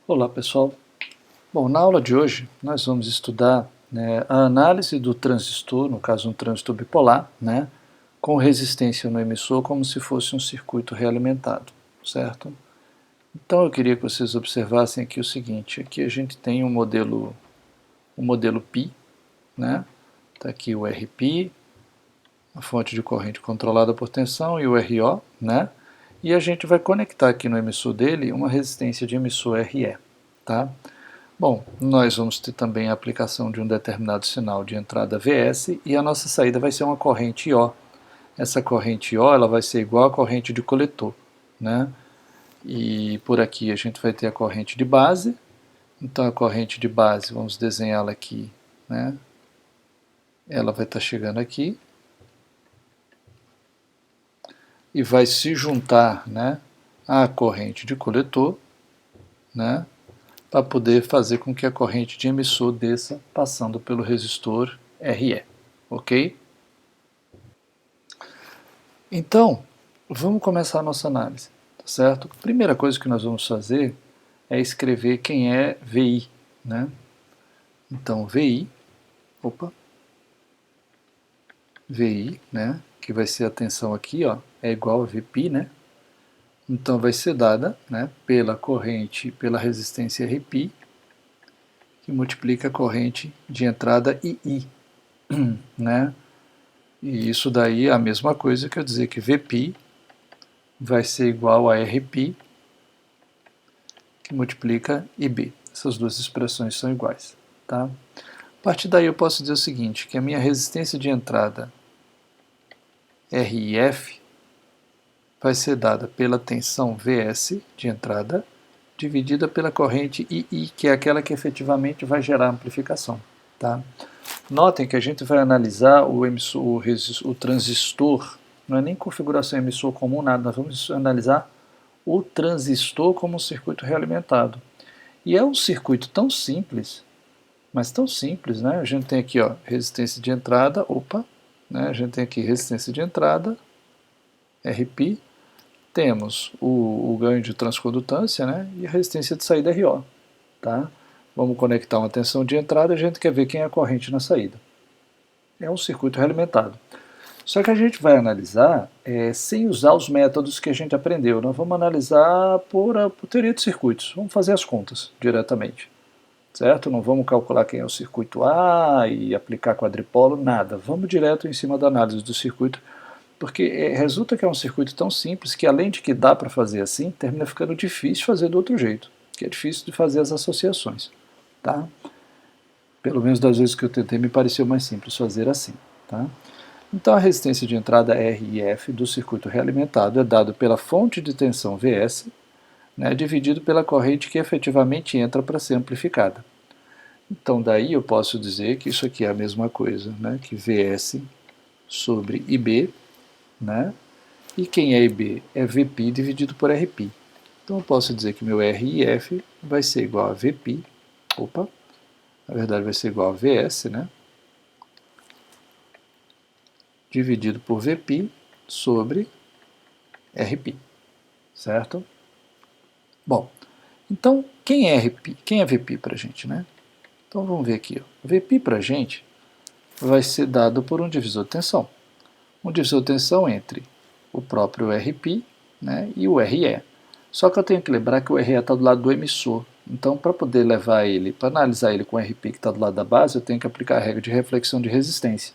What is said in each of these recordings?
Olá pessoal, bom, na aula de hoje nós vamos estudar a análise do transistor, no caso um transistor bipolar, com resistência no emissor como se fosse um circuito realimentado, certo? Então eu queria que vocês observassem aqui o seguinte, aqui a gente tem um modelo π, está aqui o Rπ, a fonte de corrente controlada por tensão, e o RO, e a gente vai conectar aqui no emissor dele uma resistência de emissor RE, tá? Bom, nós vamos ter também a aplicação de um determinado sinal de entrada Vs e a nossa saída vai ser uma corrente I. Essa corrente I ela vai ser igual à corrente de coletor, E por aqui a gente vai ter a corrente de base. Então a corrente de base, vamos desenhá-la aqui, Ela vai estar chegando aqui e vai se juntar, à corrente de coletor, para poder fazer com que a corrente de emissor desça passando pelo resistor RE, ok? Então, vamos começar a nossa análise, tá certo? A primeira coisa que nós vamos fazer é escrever quem é VI, Então, VI, que vai ser a tensão aqui, é igual a Vπ, Então vai ser dada, pela corrente, pela resistência Rπ, que multiplica a corrente de entrada II, E isso daí é a mesma coisa, quer dizer que Vπ vai ser igual a Rπ, que multiplica IB. Essas duas expressões são iguais, tá? A partir daí eu posso dizer o seguinte, que a minha resistência de entrada RIF vai ser dada pela tensão Vs de entrada, dividida pela corrente II, que é aquela que efetivamente vai gerar amplificação, tá? Notem que a gente vai analisar o transistor, não é nem configuração emissor comum, nada, nós vamos analisar o transistor como um circuito realimentado. E é um circuito tão simples, mas tão simples, A gente tem aqui, resistência de entrada, a gente tem aqui resistência de entrada, Rπ, temos o ganho de transcondutância, e a resistência de saída RO, tá? Vamos conectar uma tensão de entrada e a gente quer ver quem é a corrente na saída. É um circuito realimentado. Só que a gente vai analisar sem usar os métodos que a gente aprendeu. Nós vamos analisar por teoria de circuitos. Vamos fazer as contas diretamente, certo? Não vamos calcular quem é o circuito A e aplicar quadripolo, nada. Vamos direto em cima da análise do circuito, porque resulta que é um circuito tão simples que, além de que dá para fazer assim, termina ficando difícil fazer do outro jeito, que é difícil de fazer as associações, tá? Pelo menos das vezes que eu tentei, me pareceu mais simples fazer assim, tá? Então a resistência de entrada RIF do circuito realimentado é dado pela fonte de tensão Vs, dividido pela corrente que efetivamente entra para ser amplificada. Então daí eu posso dizer que isso aqui é a mesma coisa, que Vs sobre IB, e quem é IB é Vπ dividido por Rπ. Então eu posso dizer que meu RIF vai ser igual a Vπ, na verdade vai ser igual a Vs, dividido por Vπ sobre Rπ, certo? Bom, então quem é Rπ? Quem é Vπ para a gente, Então vamos ver aqui, Vπ para a gente vai ser dado por um divisor de tensão. Um divisor de tensão entre o próprio Rπ, e o RE. Só que eu tenho que lembrar que o RE está do lado do emissor. Então, para poder levar ele, para analisar ele com o Rp que está do lado da base, eu tenho que aplicar a regra de reflexão de resistência.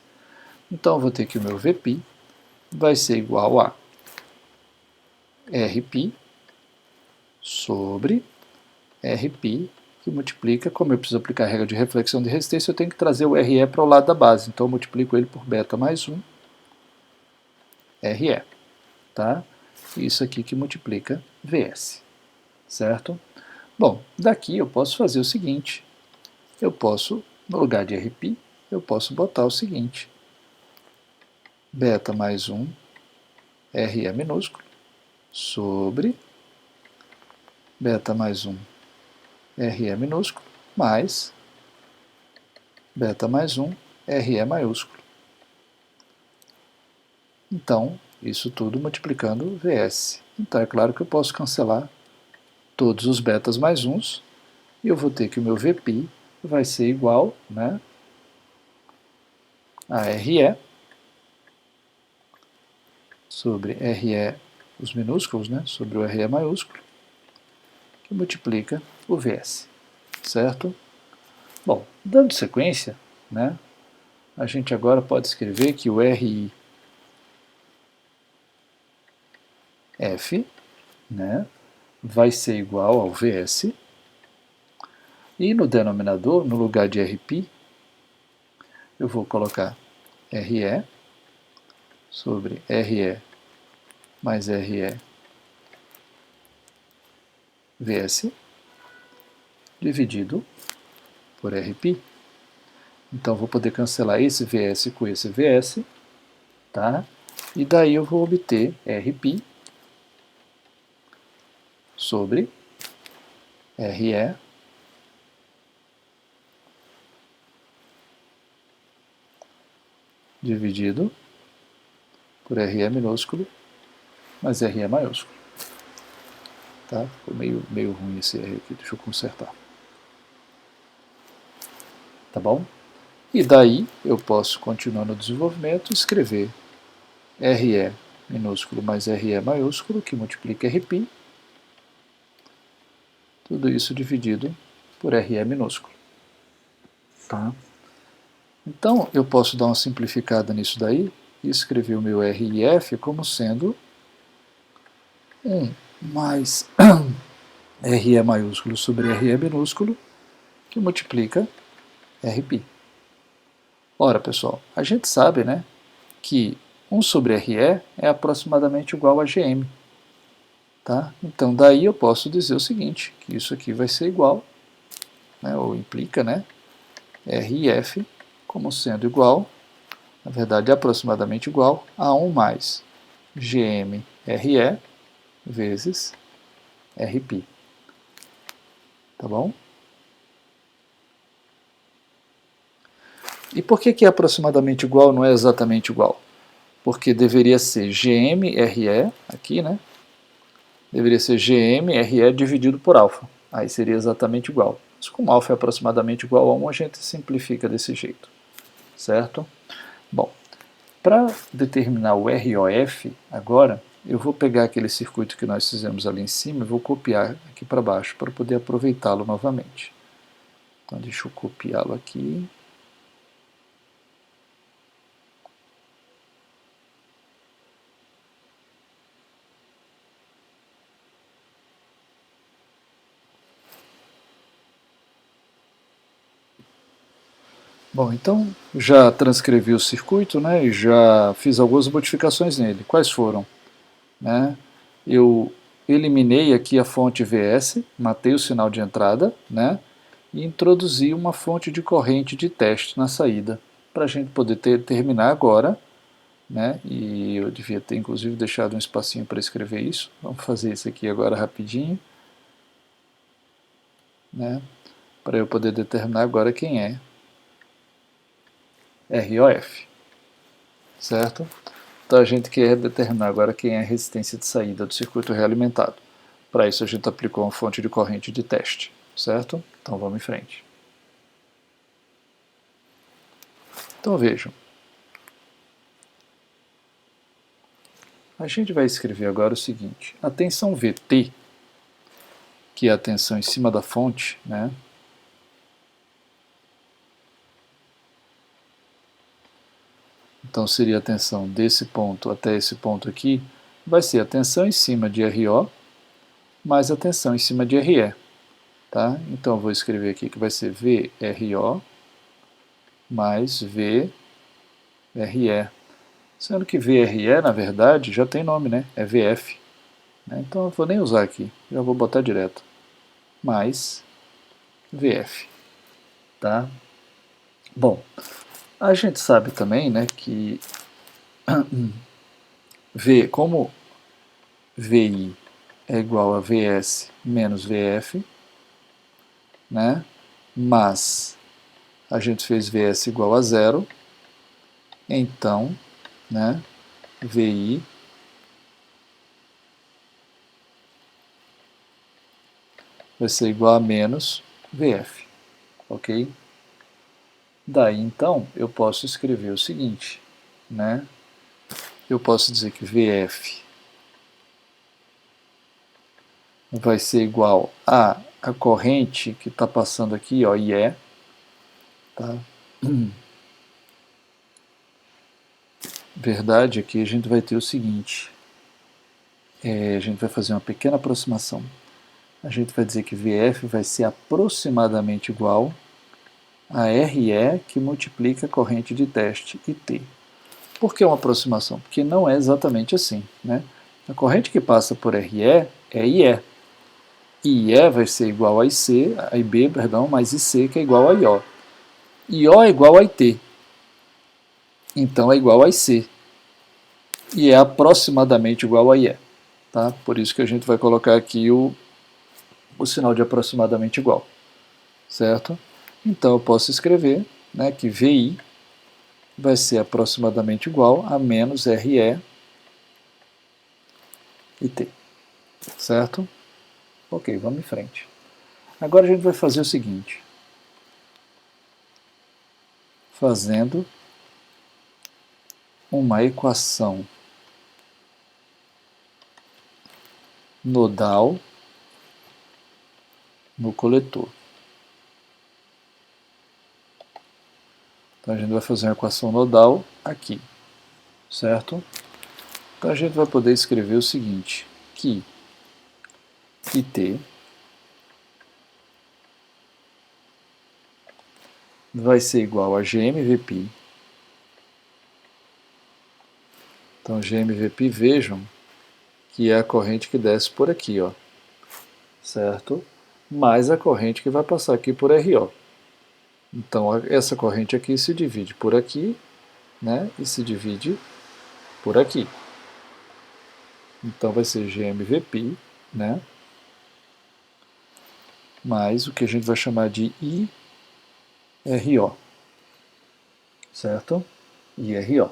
Então, eu vou ter que o meu Vp vai ser igual a Rp sobre Rp, que multiplica, como eu preciso aplicar a regra de reflexão de resistência, eu tenho que trazer o Re para o lado da base. Então, eu multiplico ele por beta mais 1 Re. Tá? Isso aqui que multiplica Vs, certo? Bom, daqui eu posso fazer o seguinte, eu posso, no lugar de Rp, eu posso botar o seguinte, beta mais 1 Re minúsculo sobre beta mais 1 Re minúsculo mais beta mais 1 Re maiúsculo. Então, isso tudo multiplicando Vs. Então é claro que eu posso cancelar todos os betas mais 1s E eu vou ter que o meu VΠ vai ser igual, né, a RE sobre RE, os minúsculos, né, sobre o RE maiúsculo, que multiplica o VS, certo? Bom, dando sequência, né, a gente agora pode escrever que o RIF, né, vai ser igual ao VS, e no denominador, no lugar de RP, eu vou colocar RE sobre RE mais RE VS dividido por RP. Então, vou poder cancelar esse VS com esse VS, tá? E daí eu vou obter RP sobre RE dividido por RE minúsculo mais RE maiúsculo. Tá? Ficou meio ruim esse R aqui, deixa eu consertar. Tá bom? E daí eu posso continuar no desenvolvimento e escrever RE minúsculo mais RE maiúsculo, que multiplica RP, tudo isso dividido por RE minúsculo. Tá? Então, eu posso dar uma simplificada nisso daí e escrever o meu RIF como sendo 1 mais RE maiúsculo sobre RE minúsculo, que multiplica RP. Ora, pessoal, a gente sabe, né, que 1 sobre RE é aproximadamente igual a GM. Tá? Então, daí eu posso dizer o seguinte, que isso aqui vai ser igual, né, ou implica, né, RIF como sendo igual, na verdade, aproximadamente igual a 1 mais GM-RE vezes RP. Tá bom? E por que é aproximadamente igual, não é exatamente igual? Porque deveria ser GM-RE, aqui, né? Deveria ser GM-RE dividido por alfa. Aí seria exatamente igual. Mas como alfa é aproximadamente igual a 1, a gente simplifica desse jeito. Certo? Bom, para determinar o ROF, agora, eu vou pegar aquele circuito que nós fizemos ali em cima e vou copiar aqui para baixo para poder aproveitá-lo novamente. Então, deixa eu copiá-lo aqui. Bom, então já transcrevi o circuito, né, e já fiz algumas modificações nele. Quais foram? Né? Eu eliminei aqui a fonte VS, matei o sinal de entrada, né, e introduzi uma fonte de corrente de teste na saída, para a gente poder terminar agora, né, e eu devia ter inclusive deixado um espacinho para escrever isso. Vamos fazer isso aqui agora rapidinho, né, para eu poder determinar agora quem é ROF, certo? Então a gente quer determinar agora quem é a resistência de saída do circuito realimentado. Para isso a gente aplicou uma fonte de corrente de teste, certo? Então vamos em frente. Então vejam. A gente vai escrever agora o seguinte, a tensão VT, que é a tensão em cima da fonte, né? Então seria a tensão desse ponto até esse ponto aqui, vai ser a tensão em cima de RO mais a tensão em cima de RE. Tá? Então eu vou escrever aqui que vai ser VRO mais VRE. Sendo que VRE, na verdade, já tem nome, né? É VF. Né? Então eu não vou nem usar aqui, já vou botar direto. Mais VF. Tá? Bom, a gente sabe também, né, que como VI é igual a VS menos VF, né, mas a gente fez VS igual a zero, então, né, VI vai ser igual a menos VF, ok? Daí, então, eu posso escrever o seguinte, né? Eu posso dizer que VF vai ser igual a corrente que está passando aqui, ó, IE, tá? Verdade, aqui a gente vai ter o seguinte, a gente vai fazer uma pequena aproximação. A gente vai dizer que VF vai ser aproximadamente igual a RE que multiplica a corrente de teste IT. Por que uma aproximação? Porque não é exatamente assim, né? A corrente que passa por RE é IE. IE vai ser igual a IC, a IB, perdão, mais IC que é igual a IO. IO é igual a IT. Então é igual a IC. E é aproximadamente igual a IE. Tá? Por isso que a gente vai colocar aqui o sinal de aproximadamente igual. Certo? Então eu posso escrever, né, que VI vai ser aproximadamente igual a menos RE e T. Certo? Ok, vamos em frente. Agora a gente vai fazer o seguinte. Fazendo uma equação nodal no coletor. Então a gente vai fazer uma equação nodal aqui, certo? Então a gente vai poder escrever o seguinte, que IT vai ser igual a GMVP. Então GMVP, vejam, que é a corrente que desce por aqui, ó, certo? Mais a corrente que vai passar aqui por RO. Então essa corrente aqui se divide por aqui, né, e se divide por aqui. Então vai ser GMVP, né, mais o que a gente vai chamar de IRO, certo? IRO.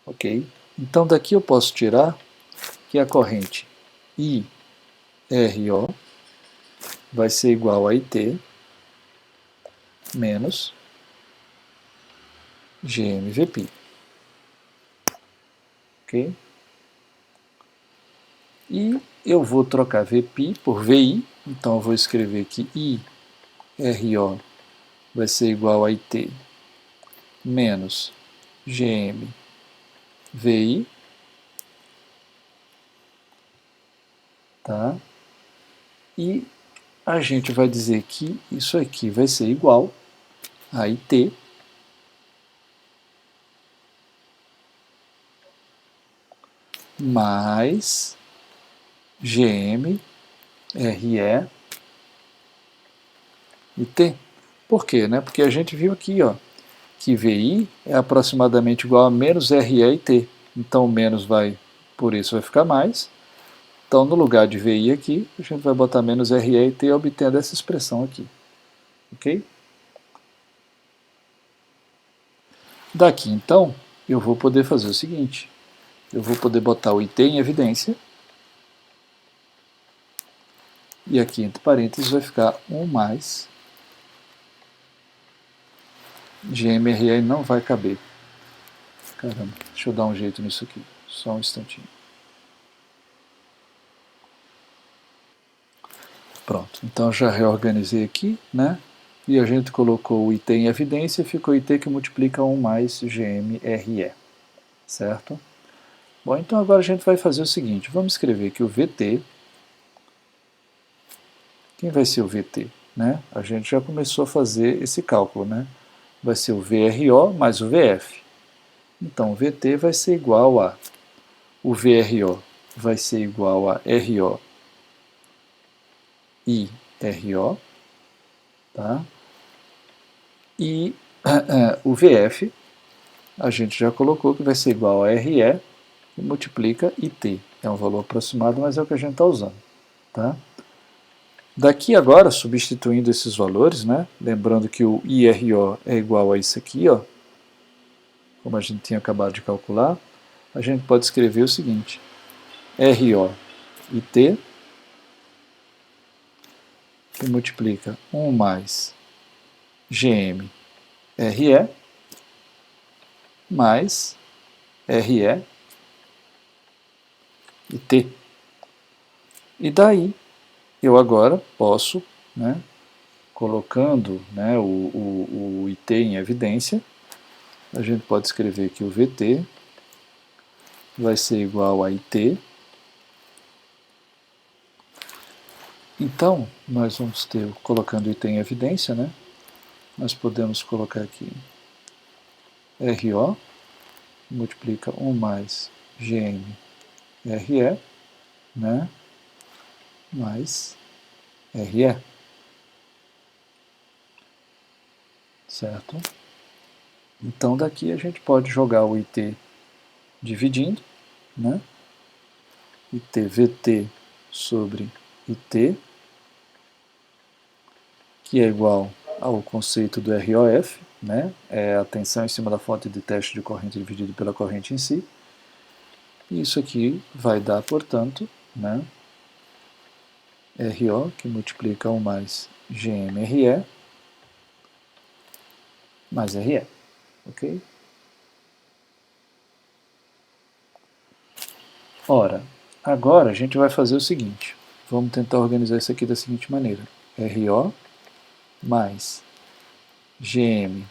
Ok? Então daqui eu posso tirar que a corrente IRO vai ser igual a IT menos GMVP. Ok? E eu vou trocar VP por VI, então eu vou escrever que IRO vai ser igual a IT menos GMVI, tá? E a gente vai dizer que isso aqui vai ser igual a IT mais GM, RE e T. Por quê? Né? Porque a gente viu aqui, ó, que VI é aproximadamente igual a menos RE e T. Então, menos vai, por isso vai ficar mais. Então, no lugar de VI aqui, a gente vai botar menos RE e T, obtendo essa expressão aqui. Ok? Daqui, então, eu vou poder fazer o seguinte. Eu vou poder botar o IT em evidência. E aqui, entre parênteses, vai ficar 1 mais GMRE não vai caber. Caramba, deixa eu dar um jeito nisso aqui. Só um instantinho. Pronto, então já reorganizei aqui, né? E a gente colocou o IT em evidência, ficou IT que multiplica 1 mais GMRE, certo? Bom, então agora a gente vai fazer o seguinte, vamos escrever que o VT, quem vai ser o VT? Né? A gente já começou a fazer esse cálculo, né? Vai ser o VRO mais o VF. Então o VT vai ser igual a, o VRO vai ser igual a RO e RO, tá? E o VF a gente já colocou que vai ser igual a RE e multiplica IT. É um valor aproximado, mas é o que a gente está usando. Tá? Daqui agora, substituindo esses valores, né, lembrando que o IRO é igual a isso aqui, ó, como a gente tinha acabado de calcular, a gente pode escrever o seguinte, RO IT que multiplica 1 mais GM RE mais RE e T. E daí eu agora posso, né, colocando, né, o IT em evidência, a gente pode escrever que o VT vai ser igual a IT. Então, nós vamos ter, colocando o IT em evidência, né, nós podemos colocar aqui RO, multiplica 1 mais GM RE, né, mais RE, certo? Então daqui a gente pode jogar o IT dividindo, né, IT VT sobre IT, que é igual ao conceito do ROF, né, é a tensão em cima da fonte de teste de corrente dividido pela corrente em si. E isso aqui vai dar, portanto, né, RO, que multiplica 1 mais GMRE, mais RE. Ok? Ora, agora a gente vai fazer o seguinte. Vamos tentar organizar isso aqui da seguinte maneira. RO mais GM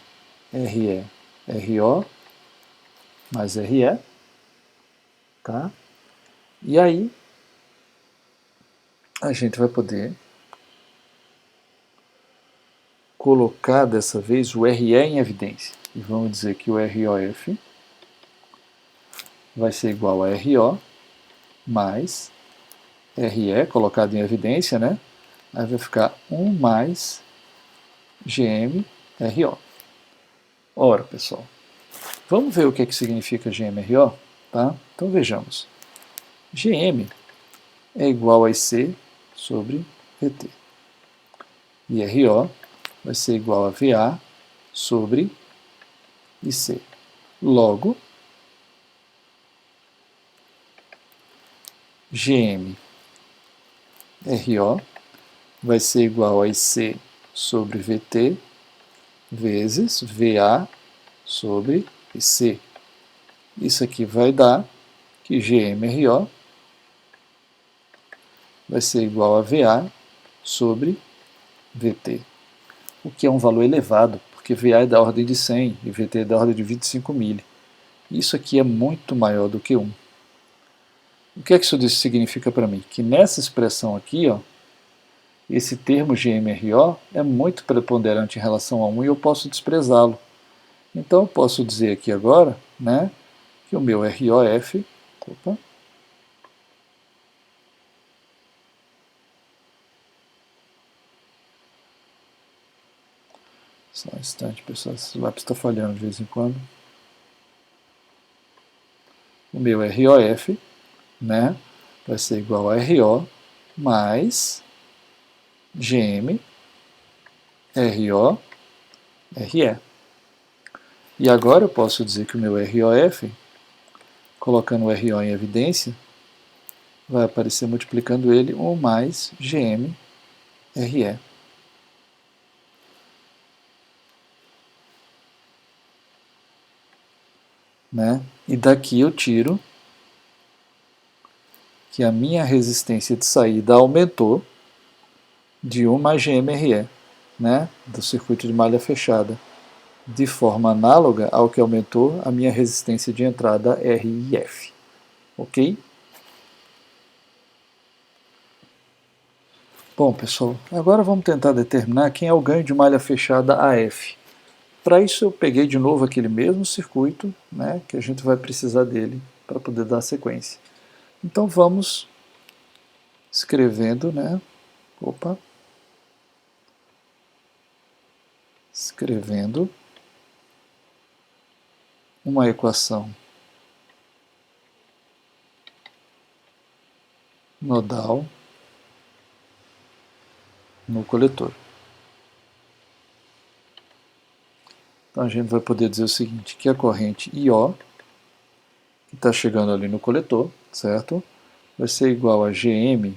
RE RO mais RE, tá? E aí a gente vai poder colocar dessa vez o RE em evidência. E vamos dizer que o ROF vai ser igual a RO mais RE, colocado em evidência, né? Aí vai ficar 1 mais GM RO. Ora, pessoal, vamos ver o que significa GMRO? Tá? Então vejamos. GM é igual a IC sobre VT. E RO vai ser igual a VA sobre IC. Logo, GM RO vai ser igual a IC sobre VT vezes VA sobre IC. Isso aqui vai dar que GMRO vai ser igual a VA sobre VT, o que é um valor elevado, porque VA é da ordem de 100 e VT é da ordem de 25 mili. Isso aqui é muito maior do que 1. O que é que isso significa para mim? Que nessa expressão aqui, ó, esse termo GMRO é muito preponderante em relação a 1 e eu posso desprezá-lo. Então eu posso dizer aqui agora, né, que o meu ROF, só um instante, pessoal, esse lápis está falhando de vez em quando. O meu ROF, né, vai ser igual a RO mais GM RO RE. E agora eu posso dizer que o meu ROF, colocando o RO em evidência, vai aparecer multiplicando ele 1 mais GM RE. Né? E daqui eu tiro que a minha resistência de saída aumentou de 1 mais GMRE, né? Do circuito de malha fechada, de forma análoga ao que aumentou a minha resistência de entrada RIF. Ok? Bom, pessoal, agora vamos tentar determinar quem é o ganho de malha fechada AF. Para isso eu peguei de novo aquele mesmo circuito, né, que a gente vai precisar dele para poder dar sequência. Então vamos escrevendo, né, escrevendo uma equação nodal no coletor. Então a gente vai poder dizer o seguinte, que a corrente IO, que está chegando ali no coletor, certo? Vai ser igual a GM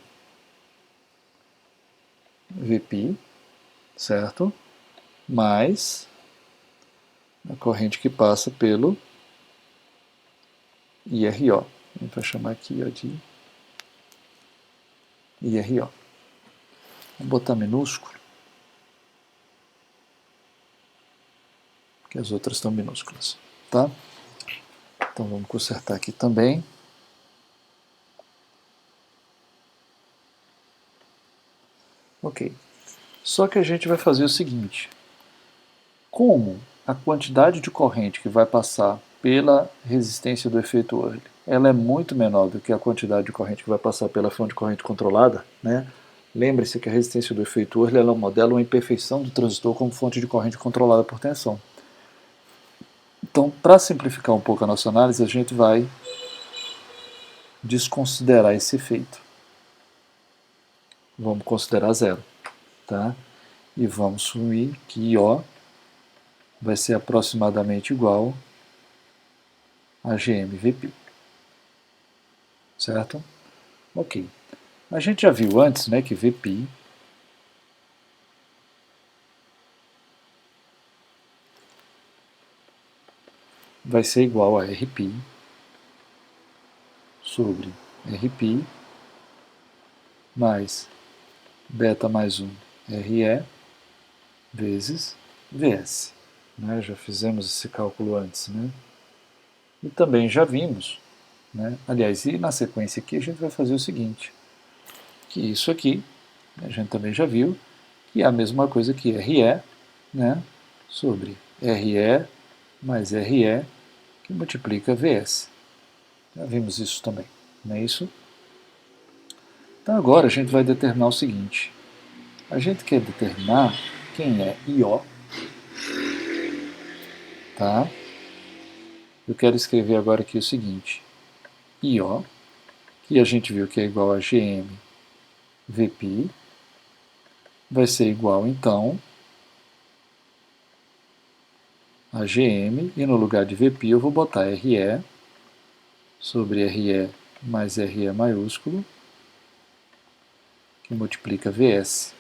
Vπ, certo? Mais a corrente que passa pelo IRO. A gente vai chamar aqui ó, de IRO. Vou botar minúsculo, porque as outras estão minúsculas, tá? Então vamos consertar aqui também. Ok. Só que a gente vai fazer o seguinte. Como a quantidade de corrente que vai passar pela resistência do efeito Early, ela é muito menor do que a quantidade de corrente que vai passar pela fonte de corrente controlada, né? Lembre-se que a resistência do efeito Early ela modela uma imperfeição do transistor como fonte de corrente controlada por tensão. Então, para simplificar um pouco a nossa análise, a gente vai desconsiderar esse efeito. Vamos considerar zero, tá? E vamos assumir que IO vai ser aproximadamente igual a GMVP. Certo? Ok. A gente já viu antes, né, que Vp vai ser igual a Rp sobre Rp mais beta mais 1 Re vezes Vs. Né? Já fizemos esse cálculo antes. Né? E também já vimos, né? Aliás, e na sequência aqui a gente vai fazer o seguinte, que isso aqui, a gente também já viu, que é a mesma coisa que Re, né? Sobre Re mais Re, que multiplica Vs. Já vimos isso também, não é isso? Então agora a gente vai determinar o seguinte. A gente quer determinar quem é IO, tá? Eu quero escrever agora aqui o seguinte. IO, que a gente viu que é igual a GM Vp, vai ser igual então a GM, e no lugar de Vp eu vou botar Re sobre Re mais Re maiúsculo, que multiplica Vs.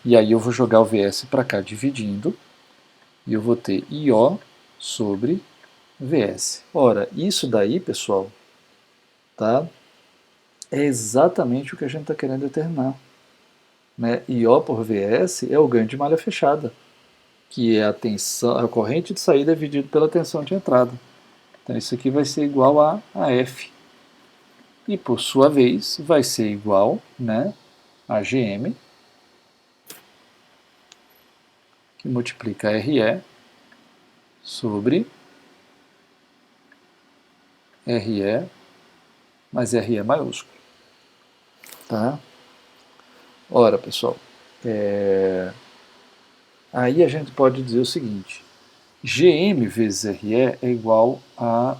E aí eu vou jogar o Vs para cá dividindo, e eu vou ter IO sobre Vs. Ora, isso daí, pessoal, tá? É exatamente o que a gente está querendo determinar. Né? IO por Vs é o ganho de malha fechada, que é a tensão, a corrente de saída dividido pela tensão de entrada. Então isso aqui vai ser igual a F. E por sua vez vai ser igual, né, a GM, que multiplica Re sobre Re mais Re maiúsculo. Tá? Ora, pessoal, aí a gente pode dizer o seguinte, GM vezes Re é igual a...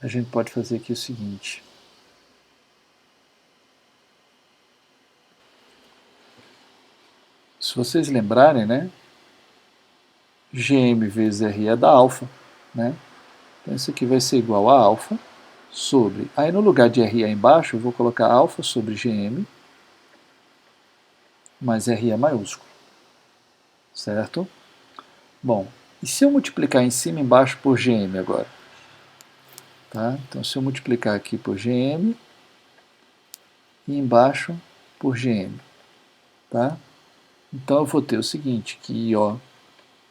A gente pode fazer aqui o seguinte. Se vocês lembrarem, né, GM vezes Re é da alfa, né? Então isso aqui vai ser igual a alfa sobre... Aí no lugar de Re embaixo, eu vou colocar alfa sobre GM mais Re maiúsculo. Certo? Bom, e se eu multiplicar em cima e embaixo por GM agora? Tá? Então se eu multiplicar aqui por GM e embaixo por GM. Tá? Então eu vou ter o seguinte, que IO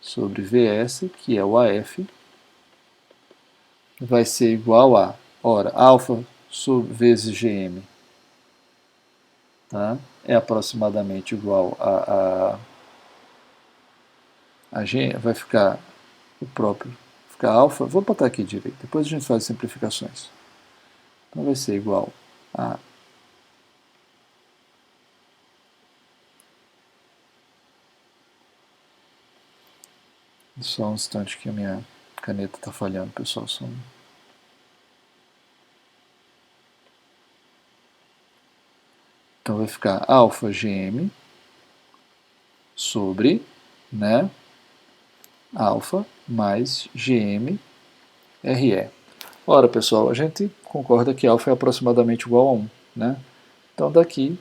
sobre Vs, que é o AF, vai ser igual a, ora, alfa vezes GM, tá? É aproximadamente igual a G, vai ficar o próprio, ficar alfa, vou botar aqui direito, depois a gente faz as simplificações. Então vai ser igual a só um instante que a minha caneta está falhando, pessoal. Só Então vai ficar alfa GM sobre, né, alfa mais GM RE. Ora, pessoal, a gente concorda que alfa é aproximadamente igual a 1. Né? Então daqui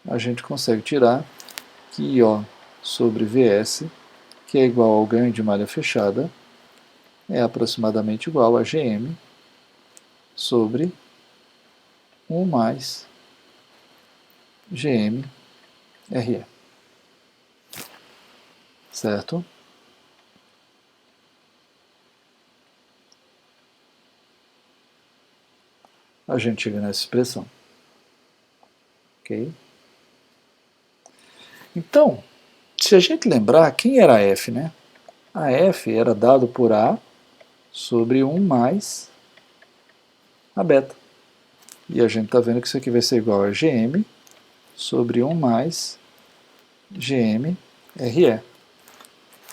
a gente consegue tirar que IO sobre VS, que é igual ao ganho de malha fechada, é aproximadamente igual a GM sobre 1 mais GM RE. Certo? A gente chega nessa expressão. Ok? Então, se a gente lembrar, quem era a F, né? A F era dado por A sobre 1 mais a beta. E a gente está vendo que isso aqui vai ser igual a GM sobre 1 mais GM RE.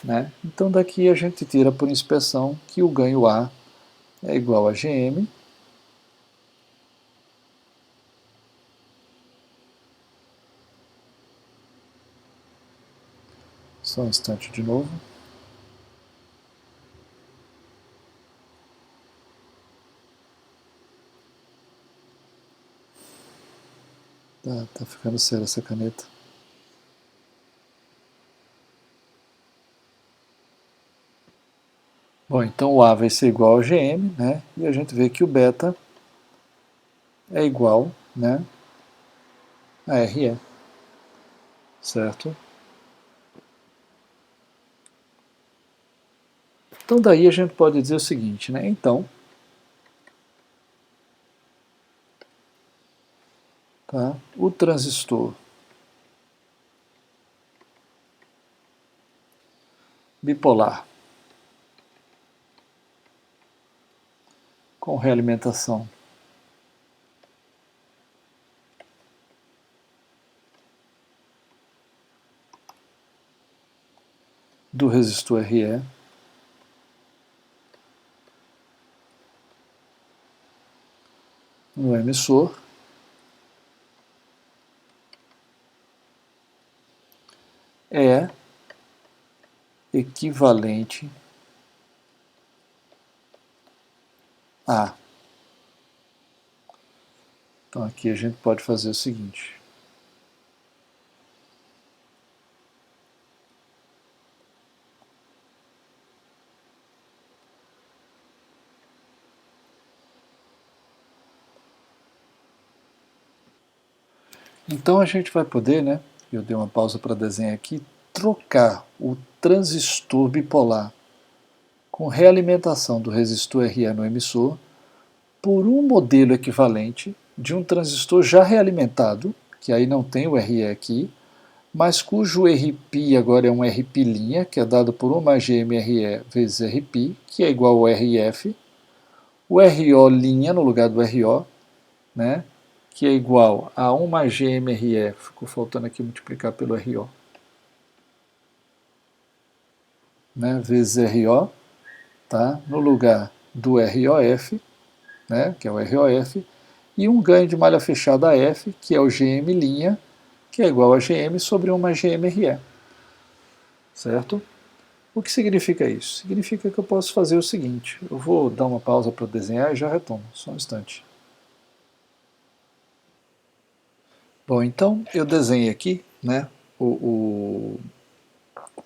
Né? Então daqui a gente tira por inspeção que o ganho A é igual a GM só um instante de novo. Tá ficando séria essa caneta. Bom, então o A vai ser igual ao GM, né? E a gente vê que o beta é igual, né, a RE, certo? Então daí a gente pode dizer o seguinte, né? Então, tá? O transistor bipolar com realimentação do resistor RE no emissor é equivalente a. Então aqui a gente pode fazer o seguinte. Então a gente vai poder, né, eu dei uma pausa para desenhar aqui, trocar o transistor bipolar com realimentação do resistor RE no emissor por um modelo equivalente de um transistor já realimentado, que aí não tem o RE aqui, mas cujo RP agora é um RP', que é dado por 1 mais GMRE vezes RP, que é igual ao RF, o RO' no lugar do RO, né, que é igual a 1 mais GMRE, ficou faltando aqui multiplicar pelo RO, né, vezes RO, tá, no lugar do ROF, né, que é o ROF, e um ganho de malha fechada F, que é o GM', que é igual a GM sobre 1 mais GMRE. Certo? O que significa isso? Significa que eu posso fazer o seguinte, eu vou dar uma pausa para desenhar e já retomo, só um instante. Bom, então eu desenhei aqui, né, o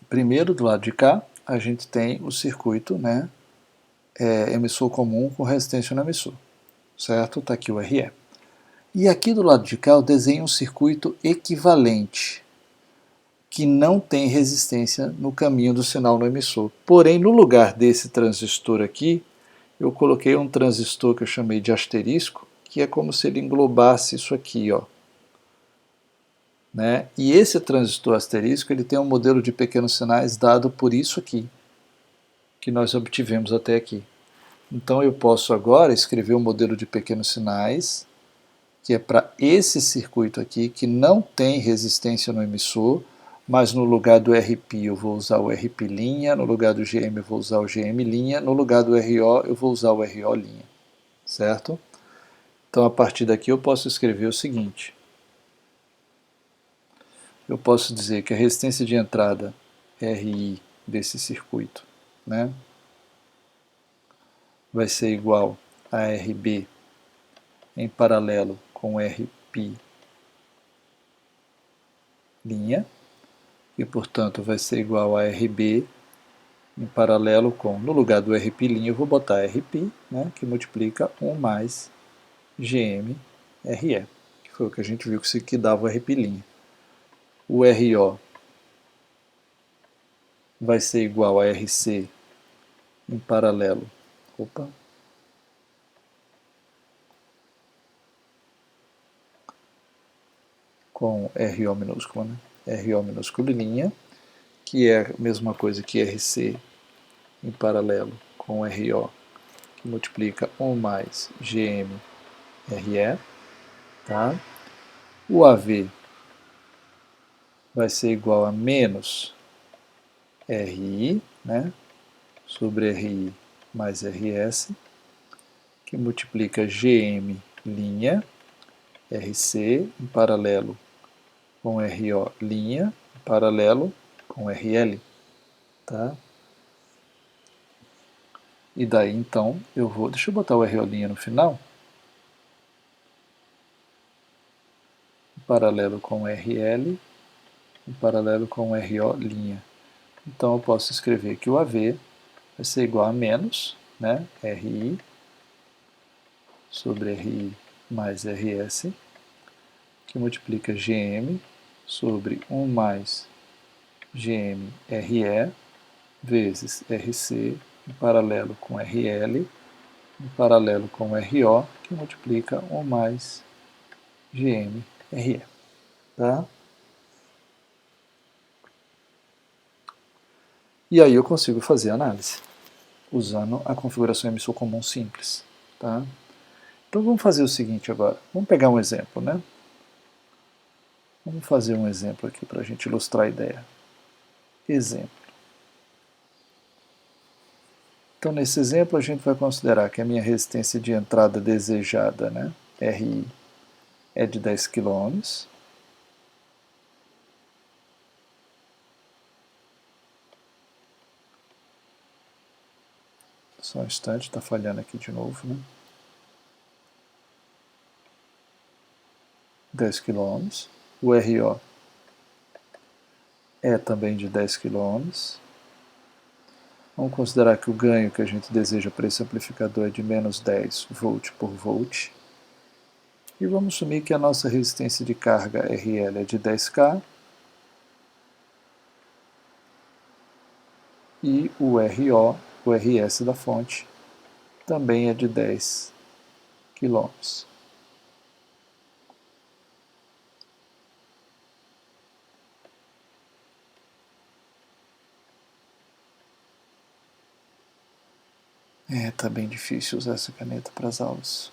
primeiro do lado de cá, a gente tem o circuito, né, emissor comum com resistência no emissor, certo? Está aqui o RE. E aqui do lado de cá eu desenho um circuito equivalente, que não tem resistência no caminho do sinal no emissor. Porém, no lugar desse transistor aqui, eu coloquei um transistor que eu chamei de asterisco, que é como se ele englobasse isso aqui, ó. Né? E esse transistor asterisco ele tem um modelo de pequenos sinais dado por isso aqui, que nós obtivemos até aqui. Então eu posso agora escrever um modelo de pequenos sinais, que é para esse circuito aqui, que não tem resistência no emissor, mas no lugar do RP eu vou usar o RP', no lugar do GM eu vou usar o GM', no lugar do RO eu vou usar o RO', certo? Então a partir daqui eu posso escrever o seguinte. Eu posso dizer que a resistência de entrada RI desse circuito, né, vai ser igual a RB em paralelo com RP linha, que portanto vai ser igual a RB em paralelo com, no lugar do RP', eu vou botar RP, né, que multiplica 1 mais GM-RE, que foi o que a gente viu que dava o RP'. O RO vai ser igual a RC em paralelo, com RO minúsculo, né? RO minúsculo linha, que é a mesma coisa que RC em paralelo com RO, que multiplica 1 mais GM-RE, tá? O AV vai ser igual a menos RI, né, sobre RI mais RS, que multiplica GM linha, RC em paralelo com RO linha, em paralelo com RL, tá? E daí então eu vou, deixa eu botar o RO linha no final, em paralelo com RL, em paralelo com RO linha. Então eu posso escrever que o AV vai ser igual a menos, né, RI sobre RI mais RS, que multiplica GM sobre 1 mais GM-RE vezes RC em paralelo com RL, em paralelo com RO, que multiplica 1 mais GM-RE. Tá? E aí eu consigo fazer a análise, usando a configuração emissor comum simples. Tá? Então vamos fazer o seguinte agora, vamos pegar um exemplo, né? Vamos fazer um exemplo aqui para a gente ilustrar a ideia. Exemplo. Então, nesse exemplo, a gente vai considerar que a minha resistência de entrada desejada, né, RI, é de 10 kΩ. Só um instante, está falhando aqui de novo, né? 10 kΩ. O RO é também de 10 kΩ. Vamos considerar que o ganho que a gente deseja para esse amplificador é de menos 10 volt por volt. E vamos assumir que a nossa resistência de carga RL é de 10K. E o RO, o RS da fonte, também é de 10 kΩ. Tá bem difícil usar essa caneta para as aulas.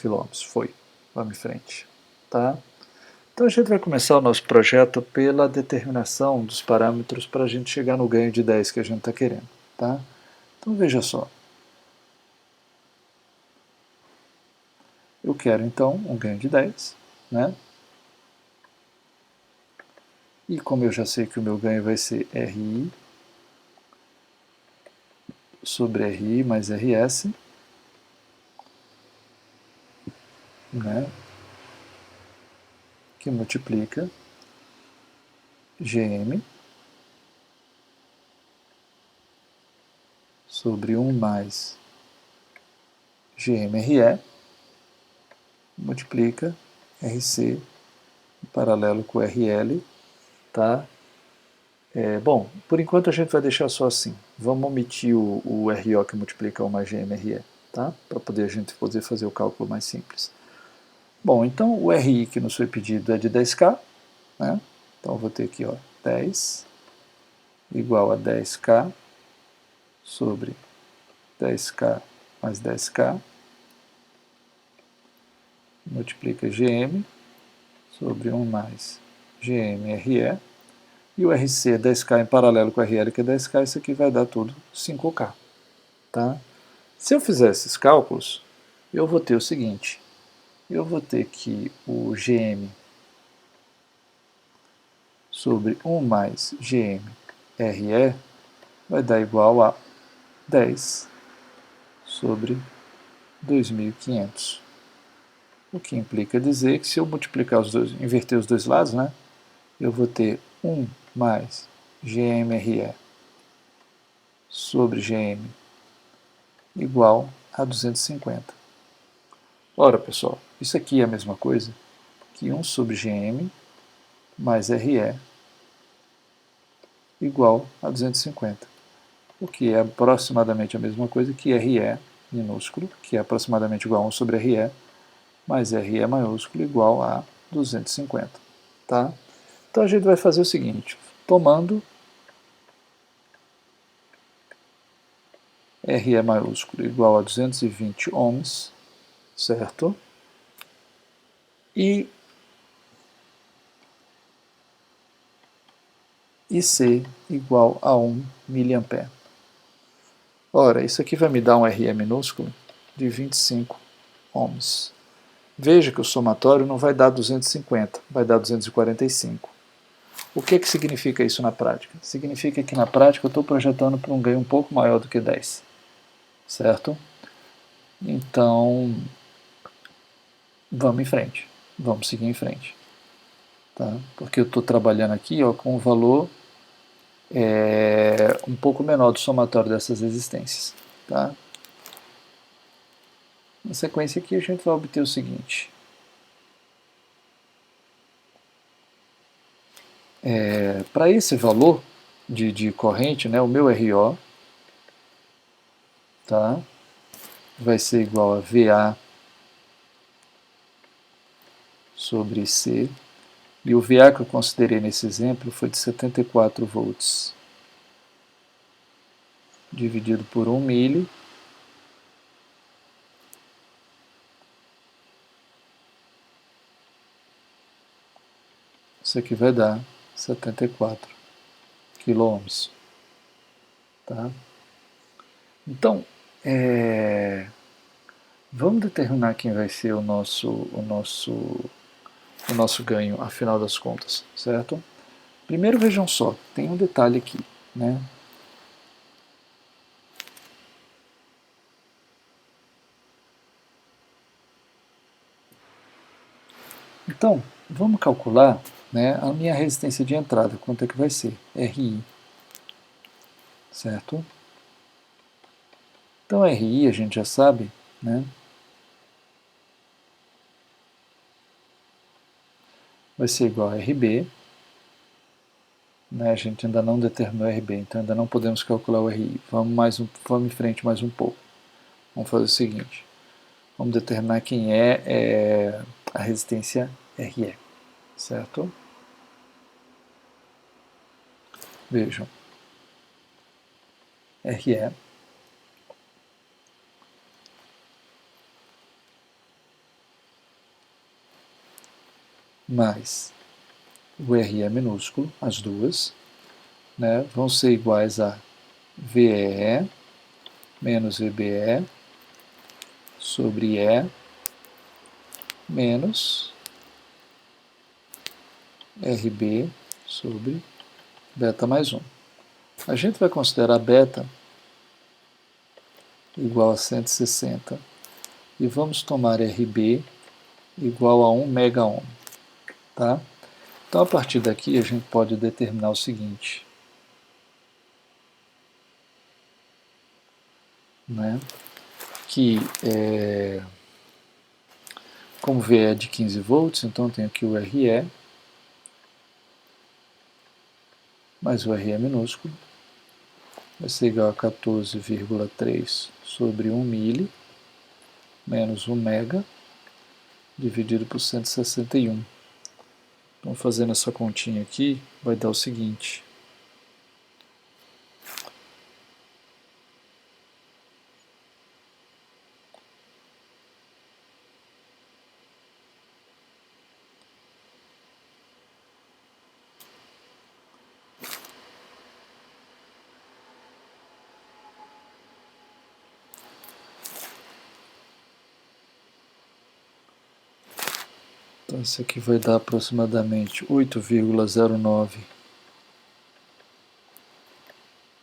km, foi. Vamos em frente. Tá? Então a gente vai começar o nosso projeto pela determinação dos parâmetros para a gente chegar no ganho de 10 que a gente está querendo. Tá? Então veja só. Eu quero então um ganho de 10, né? E como eu já sei que o meu ganho vai ser RI sobre RI mais RS, né? Que multiplica GM sobre 1 mais GMRE multiplica RC em paralelo com RL, tá? Bom, por enquanto a gente vai deixar só assim. Vamos omitir o RO que multiplica 1 mais GMRE, tá? Para a gente poder fazer o cálculo mais simples. Bom, então o RI que nos foi pedido é de 10K, né? Então eu vou ter aqui, ó, 10 igual a 10K sobre 10K mais 10K multiplica GM sobre 1 mais GMRE, e o RC é 10K em paralelo com o RL, que é 10K, isso aqui vai dar tudo 5K. Tá? Se eu fizer esses cálculos, eu vou ter o seguinte, eu vou ter que o GM sobre 1 mais GMRE vai dar igual a 10 sobre 2.500. O que implica dizer que se eu multiplicar os dois, inverter os dois lados, né, eu vou ter 1 mais GMRE sobre GM igual a 250. Ora, pessoal, isso aqui é a mesma coisa que 1 sobre GM mais RE igual a 250, o que é aproximadamente a mesma coisa que RE minúsculo, que é aproximadamente igual a 1 sobre RE, mais RE maiúsculo igual a 250. Tá? Então a gente vai fazer o seguinte, tomando RE maiúsculo igual a 220 ohms, certo? E IC igual a 1 mA. Ora, isso aqui vai me dar um RE minúsculo de 25 ohms. Veja que o somatório não vai dar 250, vai dar 245. O que significa isso na prática? Significa que na prática eu estou projetando para um ganho um pouco maior do que 10. Certo? Então, vamos em frente. Vamos seguir em frente. Tá? Porque eu estou trabalhando aqui com um valor um pouco menor do somatório dessas resistências. Tá? Na sequência aqui a gente vai obter o seguinte. Para esse valor de corrente, né, o meu RO tá, vai ser igual a VA sobre C. E o VA que eu considerei nesse exemplo foi de 74 volts. Dividido por 1 mili. Isso aqui vai dar 74 quiloohms. Tá? Então, vamos determinar quem vai ser o nosso ganho, afinal das contas, certo? Primeiro vejam só, tem um detalhe aqui, né? Então, vamos calcular, né, a minha resistência de entrada, quanto é que vai ser? RI, certo? Então, RI a gente já sabe, né? Vai ser igual a RB, né? A gente ainda não determinou RB, então ainda não podemos calcular o RI. Vamos em frente mais um pouco. Vamos fazer o seguinte, vamos determinar quem é a resistência RE, certo? Vejam, RE mais o RE minúsculo, as duas, né, vão ser iguais a VE menos VBE sobre E menos RB sobre beta mais 1. A gente vai considerar beta igual a 160 e vamos tomar RB igual a 1 megaohm. Tá? Então, a partir daqui, a gente pode determinar o seguinte, né? Que como V é de 15 volts, então eu tenho aqui o RE mais o RE minúsculo, vai ser igual a 14,3 sobre 1 mili menos 1 mega dividido por 161. Então, fazendo essa continha aqui, vai dar o seguinte. Então, isso aqui vai dar aproximadamente 8,09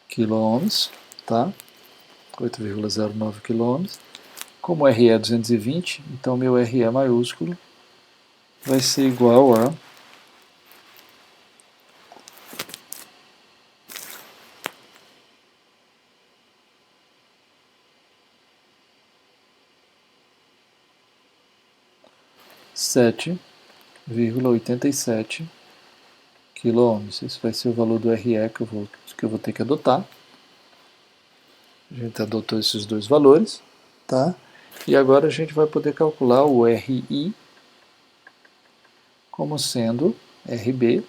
quiloohms, tá? 8,09 km. Como RE é 220, então meu RE maiúsculo vai ser igual a 7,87 km. Esse vai ser o valor do RE que eu vou ter que adotar. A gente adotou esses dois valores, tá? E agora a gente vai poder calcular o RI como sendo RB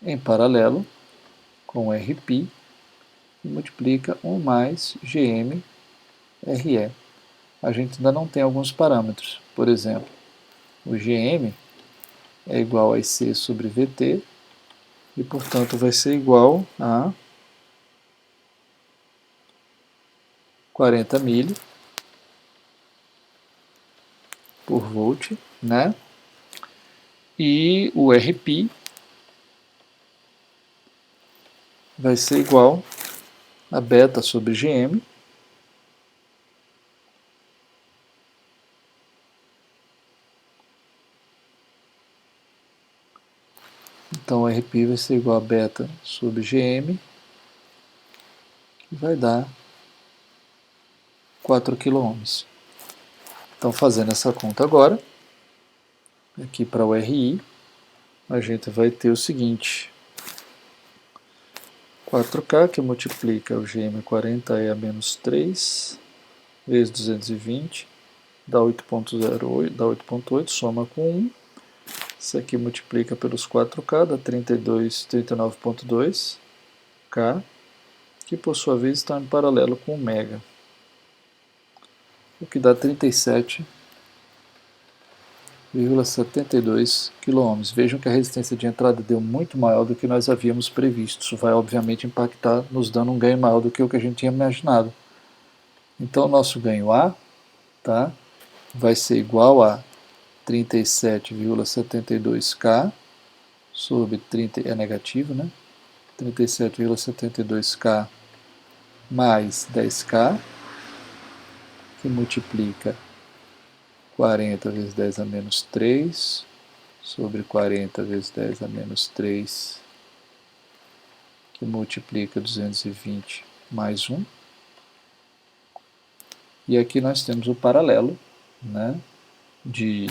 em paralelo com Rπ e multiplica 1 mais GM RE. A gente ainda não tem alguns parâmetros. Por exemplo, o GM é igual a IC sobre VT e, portanto, vai ser igual a 40 mili por volt, né? E o Rπ vai ser igual a beta sobre GM então o Rπ vai ser igual a beta sobre GM, que vai dar 4 kΩ. Então, fazendo essa conta agora, aqui para o RI, a gente vai ter o seguinte: 4K que multiplica o GM40E a menos 3 vezes 220, dá 8,08, dá 8,8, soma com 1. Isso aqui multiplica pelos 4K, dá 39,2 K, que por sua vez está em paralelo com o mega, o que dá 37,72 kΩ. Vejam que a resistência de entrada deu muito maior do que nós havíamos previsto. Isso vai obviamente impactar, nos dando um ganho maior do que o que a gente tinha imaginado. Então o nosso ganho A, tá, vai ser igual a 37,72 K sobre 30, é negativo, né? 37,72 K mais 10 K, que multiplica 40 vezes 10 a menos 3 sobre 40 vezes 10 a menos 3, que multiplica 220 mais 1. E aqui nós temos o paralelo, né, de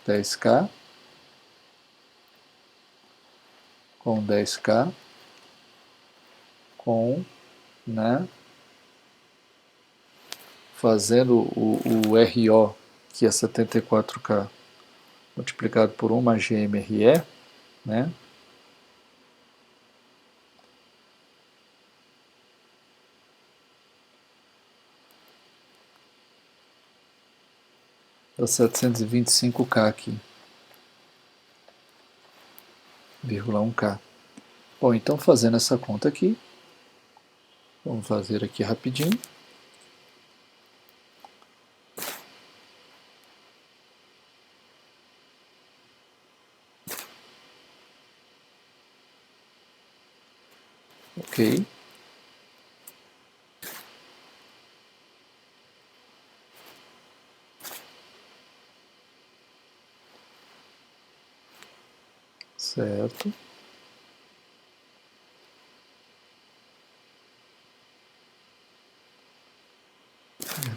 10K com 10K com, né, fazendo o RO, que é 74K, multiplicado por 1 mais GMRE, né, dá 725K aqui, 1K. Bom, então fazendo essa conta aqui, vamos fazer aqui rapidinho. Ok. Certo.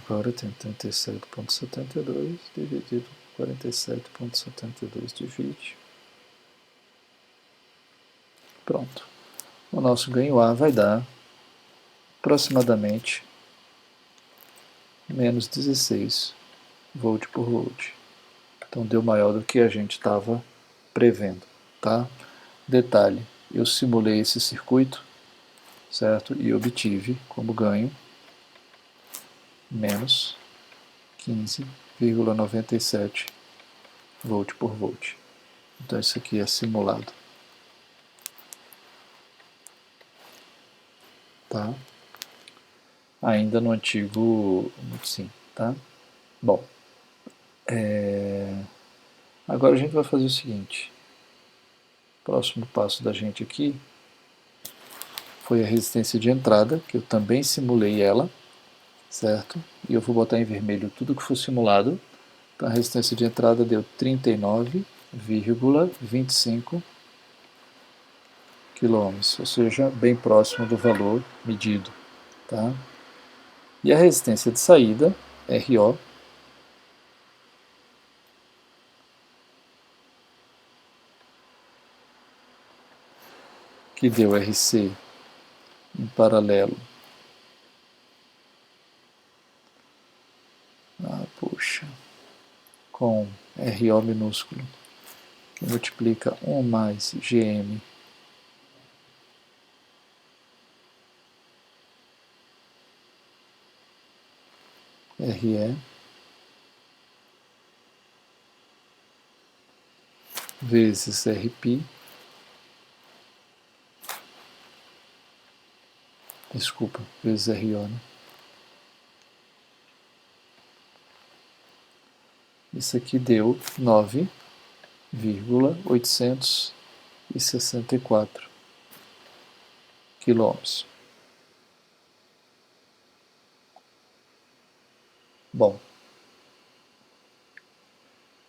Agora eu tenho 37,72 dividido por 47,72 divide. Pronto. O nosso ganho A vai dar aproximadamente menos 16 volt por volt. Então deu maior do que a gente estava prevendo, tá? Detalhe, eu simulei esse circuito, certo? E obtive como ganho menos 15,97 volt por volt. Então isso aqui é simulado, tá? Ainda no antigo sim, tá? Bom, agora a gente vai fazer o seguinte. Próximo passo da gente aqui foi a resistência de entrada, que eu também simulei ela, certo? E eu vou botar em vermelho tudo que for simulado. Então a resistência de entrada deu 39,25 kΩ, ou seja, bem próximo do valor medido. Tá? E a resistência de saída, RO, que deu RC em paralelo. Puxa, com RO minúsculo, que multiplica 1 mais GM RE vezes RP, desculpa, vezes RO, né? Isso aqui deu 9,864 quilômetros. Bom,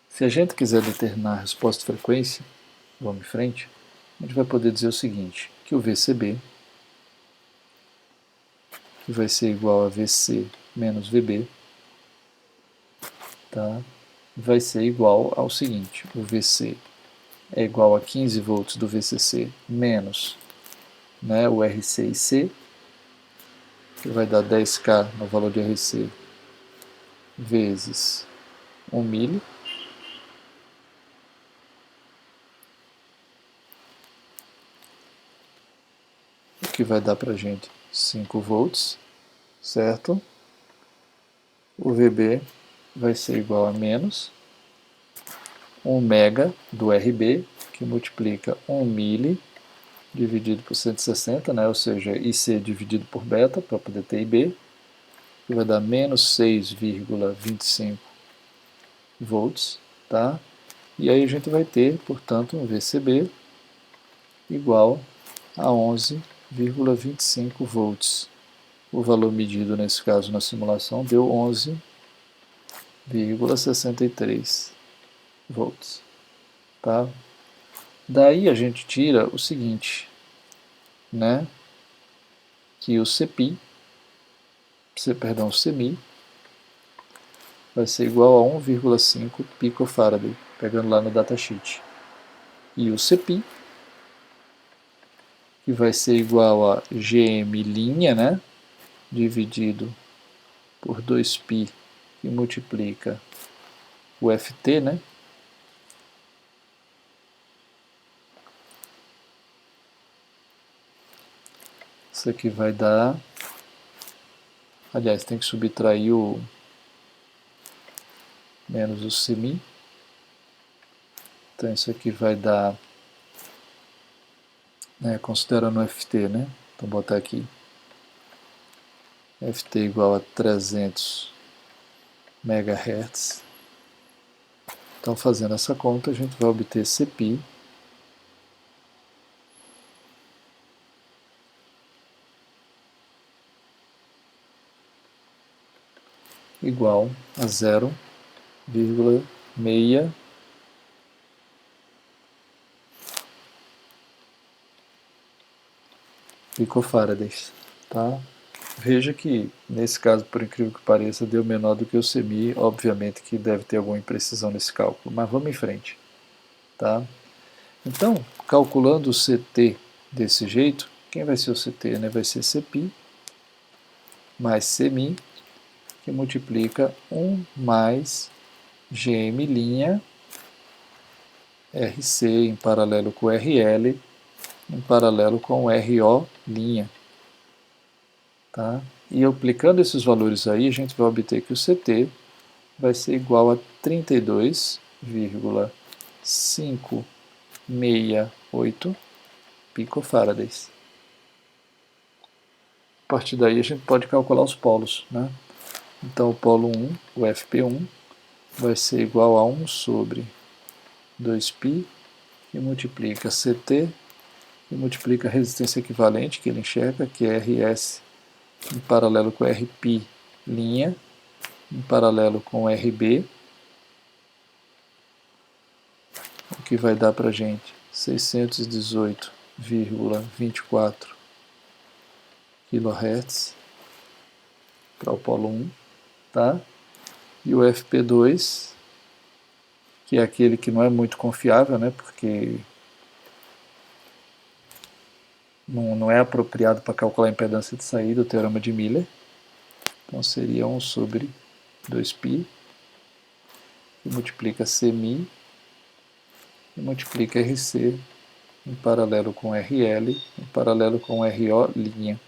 se a gente quiser determinar a resposta de frequência, vamos em frente, a gente vai poder dizer o seguinte, que o VCB, que vai ser igual a VC menos VB, tá? Vai ser igual ao seguinte, o VC é igual a 15 volts do VCC menos, né, o RC e C, que vai dar 10K no valor de RC, vezes 1 mili, o que vai dar para a gente 5 volts, certo? O VB vai ser igual a menos 1 mega do RB, que multiplica 1 mili dividido por 160, né? Ou seja, IC dividido por beta, para poder ter IB, que vai dar menos 6,25 volts, tá? E aí a gente vai ter, portanto, um VCB igual a 11,25 volts. O valor medido, nesse caso, na simulação, deu 11,63 volts. Tá? Daí a gente tira o seguinte, né? Que o CPI, o CMI, vai ser igual a 1,5 picofaraday, pegando lá no datasheet. E o CPI, que vai ser igual a GM', né? Dividido por 2π, que multiplica o FT, né? Isso aqui vai dar... Aliás, tem que subtrair o menos o CMI. Então isso aqui vai dar, né, considerando o FT, né? Então botar aqui FT igual a 300 MHz. Então fazendo essa conta a gente vai obter CPI igual a 0,6 picofarads, tá? Veja que, nesse caso, por incrível que pareça, deu menor do que o CMI, obviamente que deve ter alguma imprecisão nesse cálculo, mas vamos em frente, tá? Então, calculando o CT desse jeito, quem vai ser o CT? Né? Vai ser CPI mais CMI, que multiplica 1 mais GM' RC em paralelo com RL, em paralelo com RO'. Tá? E aplicando esses valores aí, a gente vai obter que o CT vai ser igual a 32,568 picofarads. A partir daí a gente pode calcular os polos, né? Então o polo 1, o FP1, vai ser igual a 1 sobre 2π, que multiplica CT e multiplica a resistência equivalente que ele enxerga, que é RS em paralelo com RP linha, em paralelo com RB, o que vai dar para a gente 618,24 kHz para o polo 1, tá? E o FP2, que é aquele que não é muito confiável, né? Porque não é apropriado para calcular a impedância de saída, o teorema de Miller. Então seria 1 sobre 2π, que multiplica Cμ, e multiplica RC em paralelo com RL, em paralelo com RO linha.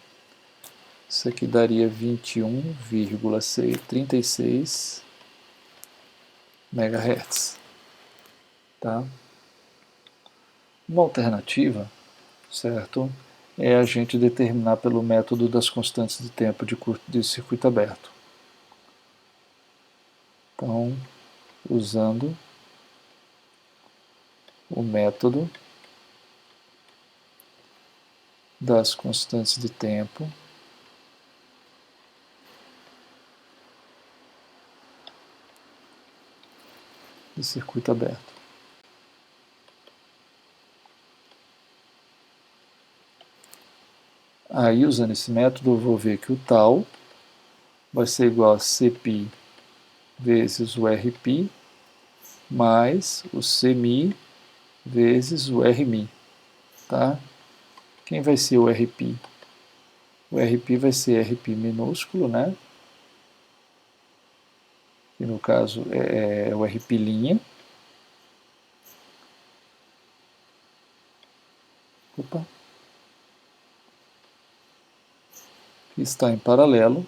Isso aqui daria 21,36 MHz. Tá? Uma alternativa, certo, é a gente determinar pelo método das constantes de tempo de circuito aberto. Então, usando o método das constantes de tempo de circuito aberto. Aí, usando esse método, eu vou ver que o tal vai ser igual a Cπ vezes o Rπ mais o Cμ vezes o Rμ. Tá? Quem vai ser o Rπ? O Rπ vai ser Rπ minúsculo, né? Que no caso é o Rπ linha. Opa. Que está em paralelo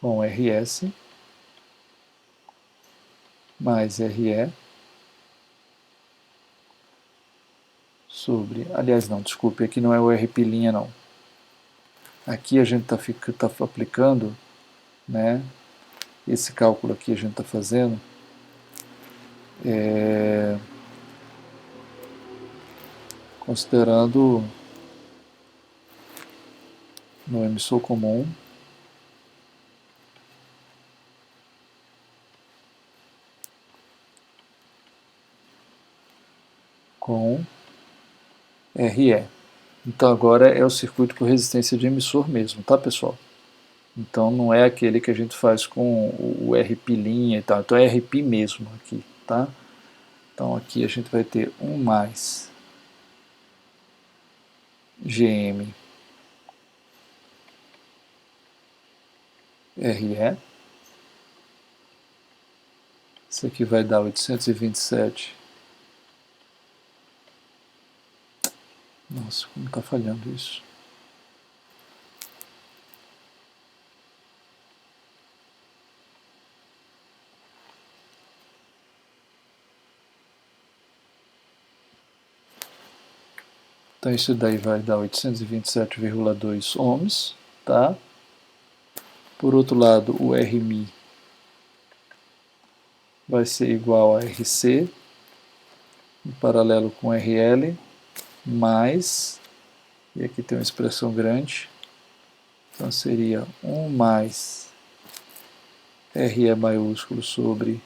com RS mais RE sobre... Aliás, não, desculpe, aqui não é o Rπ linha, não. Aqui a gente está aplicando, né, esse cálculo aqui a gente está fazendo considerando no emissor comum com RE. Então agora é o circuito com resistência de emissor mesmo, tá, pessoal? Então não é aquele que a gente faz com o Rp linha e tal, então é Rp mesmo aqui, tá? Então aqui a gente vai ter 1 mais Gm RE. Isso aqui vai dar 827. Nossa, como está falhando isso? Então isso daí vai dar 827,2 ohms, tá? Por outro lado, o Rμ vai ser igual a Rc, em paralelo com RL, mais, e aqui tem uma expressão grande, então seria 1 mais Re maiúsculo sobre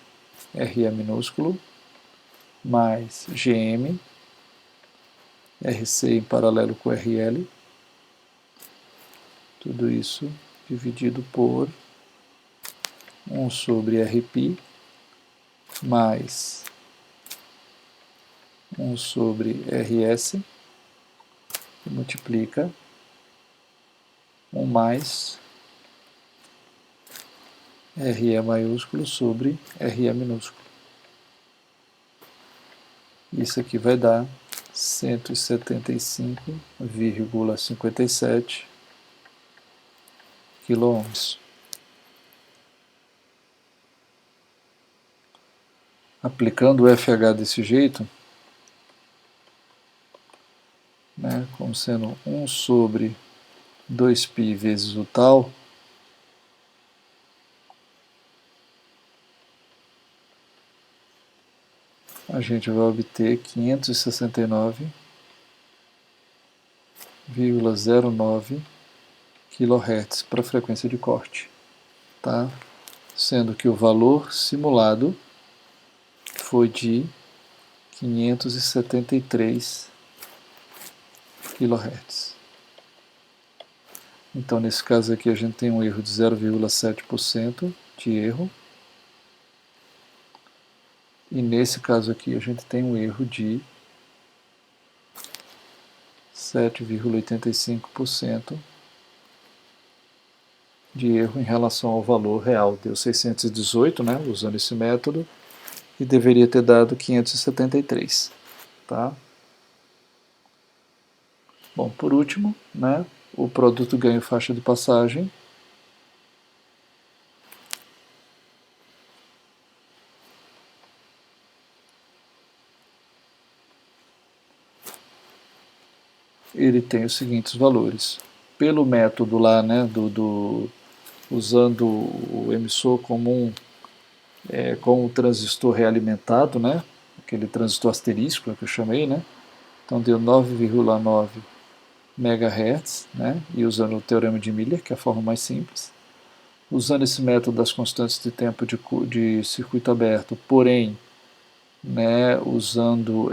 Re minúsculo, mais Gm, Rc em paralelo com RL, tudo isso dividido por 1 sobre Rp, mais 1 sobre Rs, que multiplica 1 mais Re maiúsculo sobre Re minúsculo. Isso aqui vai dar 175,57 kΩ. Aplicando o FH desse jeito, né, como sendo 1 sobre 2π vezes o tal, a gente vai obter 569 0,09 kHz para a frequência de corte, tá? Sendo que o valor simulado foi de 573 kHz. Então, nesse caso aqui, a gente tem um erro de 0,7% de erro. E nesse caso aqui, a gente tem um erro de 7,85% de erro em relação ao valor real. Deu 618, né, usando esse método, e deveria ter dado 573. Tá? Bom, por último, né, o produto ganho faixa de passagem. Ele tem os seguintes valores. Pelo método lá, né, usando o emissor comum com o transistor realimentado, né, aquele transistor asterístico que eu chamei, né, então deu 9,9 MHz, né, e usando o teorema de Miller, que é a forma mais simples. Usando esse método das constantes de tempo de circuito aberto, porém, né, usando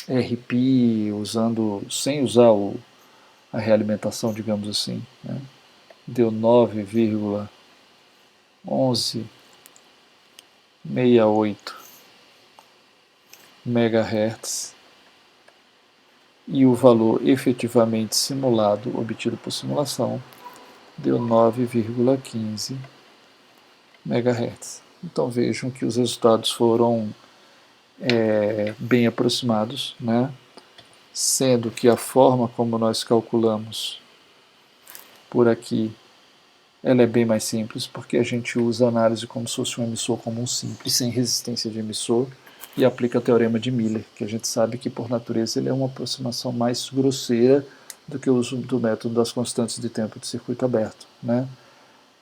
RP, sem usar a realimentação, digamos assim, né, deu 9,1168 MHz, e o valor efetivamente simulado, obtido por simulação, deu 9,15 MHz. Então vejam que os resultados foram bem aproximados, né? Sendo que a forma como nós calculamos por aqui ela é bem mais simples, porque a gente usa a análise como se fosse um emissor comum simples, sem resistência de emissor, e aplica o teorema de Miller, que a gente sabe que, por natureza, ele é uma aproximação mais grosseira do que o uso do método das constantes de tempo de circuito aberto, né?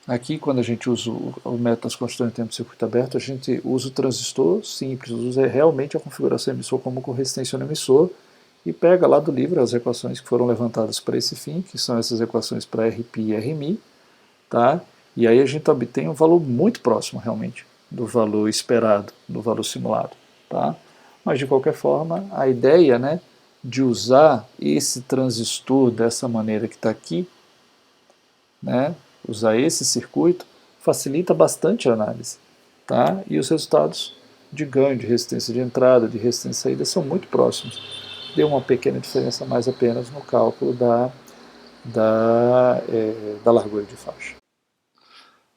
Aqui, quando a gente usa o método das constantes de tempo de circuito aberto, a gente usa o transistor simples, usa realmente a configuração emissor comum com resistência no emissor, e pega lá do livro as equações que foram levantadas para esse fim, que são essas equações para RP e RMI, tá? E aí a gente obtém um valor muito próximo, realmente, do valor esperado, do valor simulado, tá? Mas, de qualquer forma, a ideia, né, de usar esse transistor dessa maneira que está aqui, né, usar esse circuito, facilita bastante a análise, tá? E os resultados de ganho de resistência de entrada, de resistência de saída, são muito próximos. Deu uma pequena diferença mais apenas no cálculo da largura de faixa.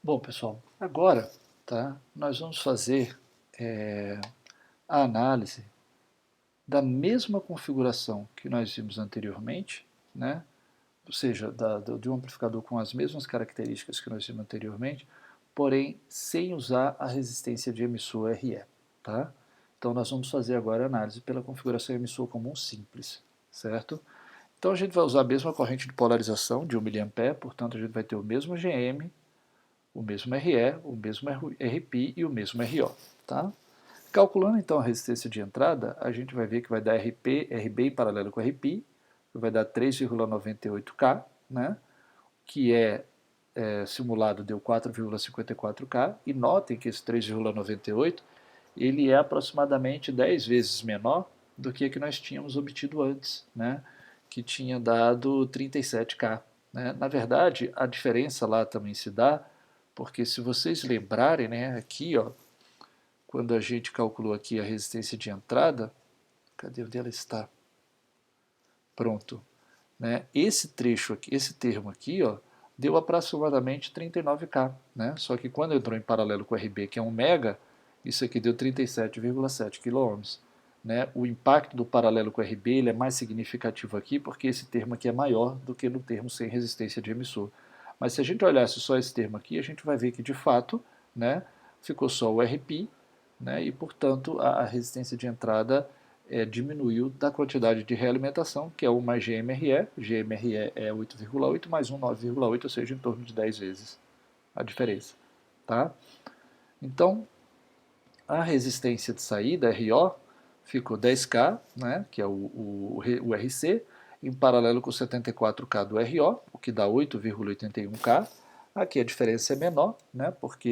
Bom, pessoal, agora, tá, nós vamos fazer a análise da mesma configuração que nós vimos anteriormente, né, ou seja, de um amplificador com as mesmas características que nós vimos anteriormente, porém sem usar a resistência de emissor RE. Tá? Então nós vamos fazer agora a análise pela configuração emissor comum simples, certo? Então a gente vai usar a mesma corrente de polarização de 1 mA, portanto a gente vai ter o mesmo GM, o mesmo RE, o mesmo RP e o mesmo RO. Tá? Calculando então a resistência de entrada, a gente vai ver que vai dar RB em paralelo com RP, vai dar 3,98K, né? Que simulado deu 4,54K, e notem que esse 3,98 ele é aproximadamente 10 vezes menor do que nós tínhamos obtido antes, né? Que tinha dado 37K. Né? Na verdade, a diferença lá também se dá porque, se vocês lembrarem, né, aqui, ó, quando a gente calculou aqui a resistência de entrada, cadê onde ela está? Pronto. Né? Esse trecho aqui, esse termo aqui, ó, deu aproximadamente 39K. Né? Só que quando entrou em paralelo com o RB, que é 1 mega, isso aqui deu 37,7 kΩ. Né? O impacto do paralelo com o RB ele é mais significativo aqui, porque esse termo aqui é maior do que no termo sem resistência de emissor. Mas se a gente olhasse só esse termo aqui, a gente vai ver que, de fato, né, ficou só o RP, né, e, portanto, a resistência de entrada diminuiu da quantidade de realimentação, que é 1 mais GMRE. GMRE é 8,8 mais 1, 9,8, ou seja, em torno de 10 vezes a diferença. Tá? Então, a resistência de saída, RO, ficou 10K, né, que é o RC, em paralelo com 74K do RO, o que dá 8,81K. Aqui a diferença é menor, né, porque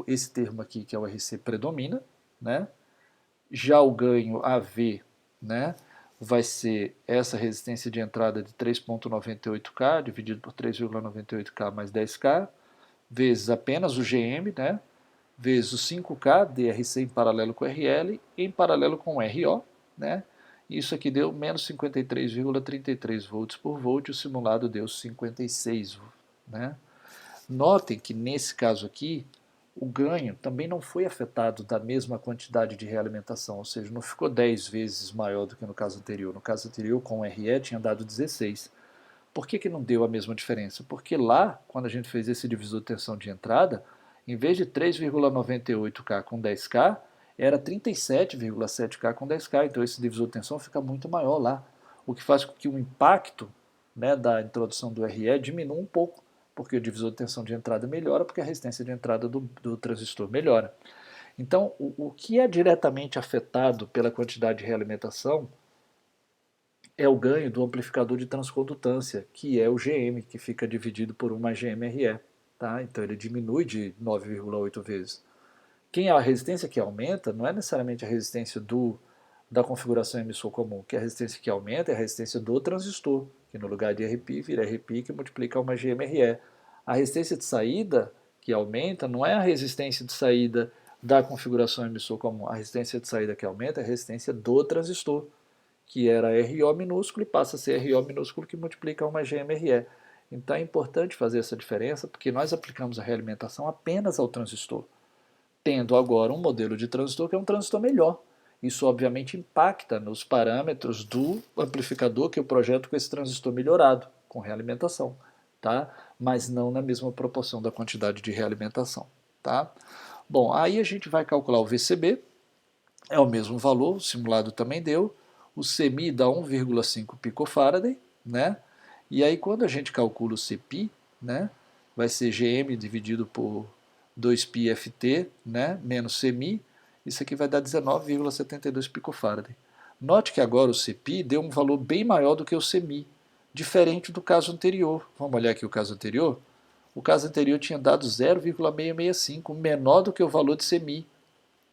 esse termo aqui, que é o RC, predomina, né. Já o ganho AV, né, vai ser essa resistência de entrada de 3,98K dividido por 3,98K mais 10K, vezes apenas o GM, né, vezes o 5K DRC em paralelo com o RL, em paralelo com o RO, né, isso aqui deu menos 53,33 volts por volt, o simulado deu 56, né. Notem que nesse caso aqui, o ganho também não foi afetado da mesma quantidade de realimentação, ou seja, não ficou 10 vezes maior do que no caso anterior. No caso anterior, com o RE, tinha dado 16. Por que não deu a mesma diferença? Porque lá, quando a gente fez esse divisor de tensão de entrada, em vez de 3,98K com 10K, era 37,7K com 10K. Então esse divisor de tensão fica muito maior lá, o que faz com que o impacto, né, da introdução do RE diminua um pouco, porque o divisor de tensão de entrada melhora, porque a resistência de entrada do transistor melhora. Então, o que é diretamente afetado pela quantidade de realimentação é o ganho do amplificador de transcondutância, que é o GM, que fica dividido por 1 mais GMRE. Tá? Então ele diminui de 9,8 vezes. Quem é a resistência que aumenta não é necessariamente a resistência da configuração emissor comum, que a resistência que aumenta é a resistência do transistor, que no lugar de RP vira RP que multiplica 1 mais GMRE. A resistência de saída que aumenta não é a resistência de saída da configuração emissor comum, a resistência de saída que aumenta é a resistência do transistor, que era RO minúsculo e passa a ser RO minúsculo que multiplica 1 mais GMRE. Então é importante fazer essa diferença porque nós aplicamos a realimentação apenas ao transistor, tendo agora um modelo de transistor que é um transistor melhor. Isso obviamente impacta nos parâmetros do amplificador que eu projeto com esse transistor melhorado, com realimentação, tá? Mas não na mesma proporção da quantidade de realimentação. Tá? Bom, aí a gente vai calcular o VCB, é o mesmo valor, o simulado também deu, o CMI dá 1,5 picofarad, né? E aí quando a gente calcula o CPI, né, vai ser GM dividido por 2πFT, né, menos CMI, isso aqui vai dar 19,72 picofarad. Note que agora o CPI deu um valor bem maior do que o CMI, diferente do caso anterior. Vamos olhar aqui o caso anterior? O caso anterior tinha dado 0,665, menor do que o valor de CMI.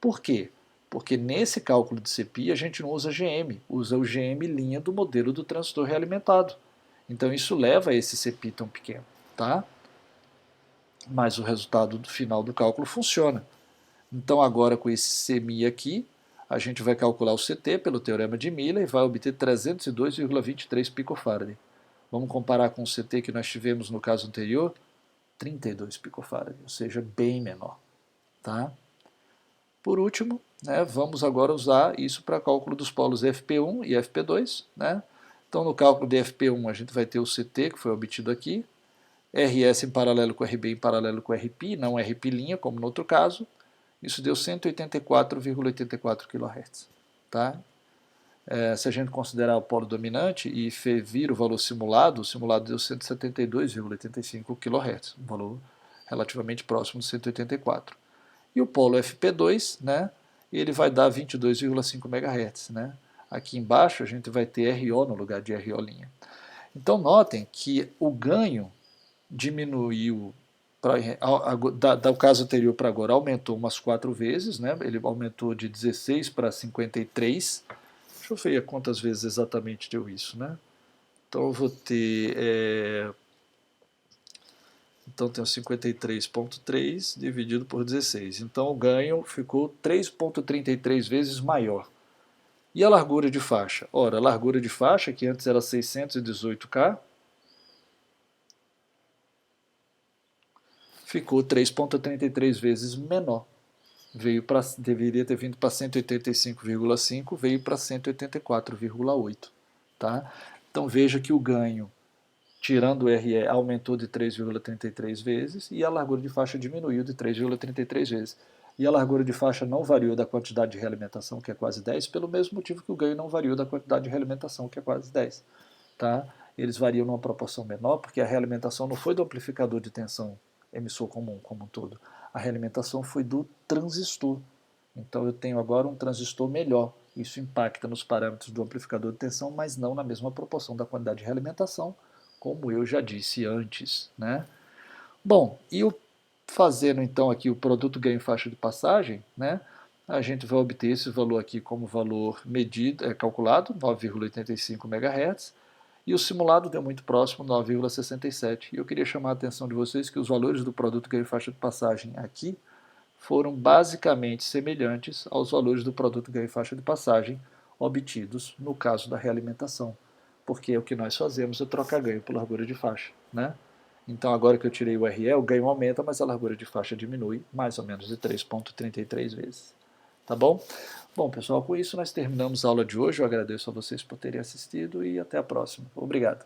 Por quê? Porque nesse cálculo de CPI a gente não usa GM, usa o GM linha do modelo do transistor realimentado. Então isso leva a esse CPI tão pequeno, tá? Mas o resultado do final do cálculo funciona. Então agora com esse CMI aqui, a gente vai calcular o CT pelo teorema de Miller e vai obter 302,23 picofarad. Vamos comparar com o CT que nós tivemos no caso anterior, 32 picofarad, ou seja, bem menor, tá? Por último, né, vamos agora usar isso para cálculo dos polos FP1 e FP2. Né? Então, no cálculo de FP1, a gente vai ter o CT, que foi obtido aqui, RS em paralelo com RB em paralelo com RP, não RP', como no outro caso. Isso deu 184,84 kHz. Tá? Se a gente considerar o polo dominante e vir o valor simulado, o simulado deu 172,85 kHz, um valor relativamente próximo de 184. E o polo FP2, né, ele vai dar 22,5 MHz. Né? Aqui embaixo a gente vai ter RO no lugar de RO'. Então notem que o ganho diminuiu, do caso anterior para agora, aumentou umas 4 vezes, né? Ele aumentou de 16 para 53. Deixa eu ver quantas vezes exatamente deu isso. Né? Então eu vou ter... Então tem o 53,3 dividido por 16. Então o ganho ficou 3,33 vezes maior. E a largura de faixa? Ora, a largura de faixa, que antes era 618K, ficou 3,33 vezes menor. Deveria ter vindo para 185,5, veio para 184,8. Tá? Então veja que o ganho, tirando o RE, aumentou de 3,33 vezes e a largura de faixa diminuiu de 3,33 vezes. E a largura de faixa não variou da quantidade de realimentação, que é quase 10, pelo mesmo motivo que o ganho não variou da quantidade de realimentação, que é quase 10. Tá? Eles variam numa proporção menor, porque a realimentação não foi do amplificador de tensão emissor comum como um todo. A realimentação foi do transistor. Então eu tenho agora um transistor melhor, Isso impacta nos parâmetros do amplificador de tensão, mas não na mesma proporção da quantidade de realimentação, como eu já disse antes, né? Bom, e fazendo então aqui o produto ganho faixa de passagem, né? A gente vai obter esse valor aqui como valor medido, calculado, 9,85 MHz, e o simulado deu muito próximo, 9,67. E eu queria chamar a atenção de vocês que os valores do produto ganho faixa de passagem aqui foram basicamente semelhantes aos valores do produto ganho faixa de passagem obtidos no caso da realimentação, porque o que nós fazemos é trocar ganho por largura de faixa, né? Então agora que eu tirei o RE, o ganho aumenta, mas a largura de faixa diminui mais ou menos de 3,33 vezes. Tá bom? Bom, pessoal, com isso nós terminamos a aula de hoje. Eu agradeço a vocês por terem assistido e até a próxima. Obrigado.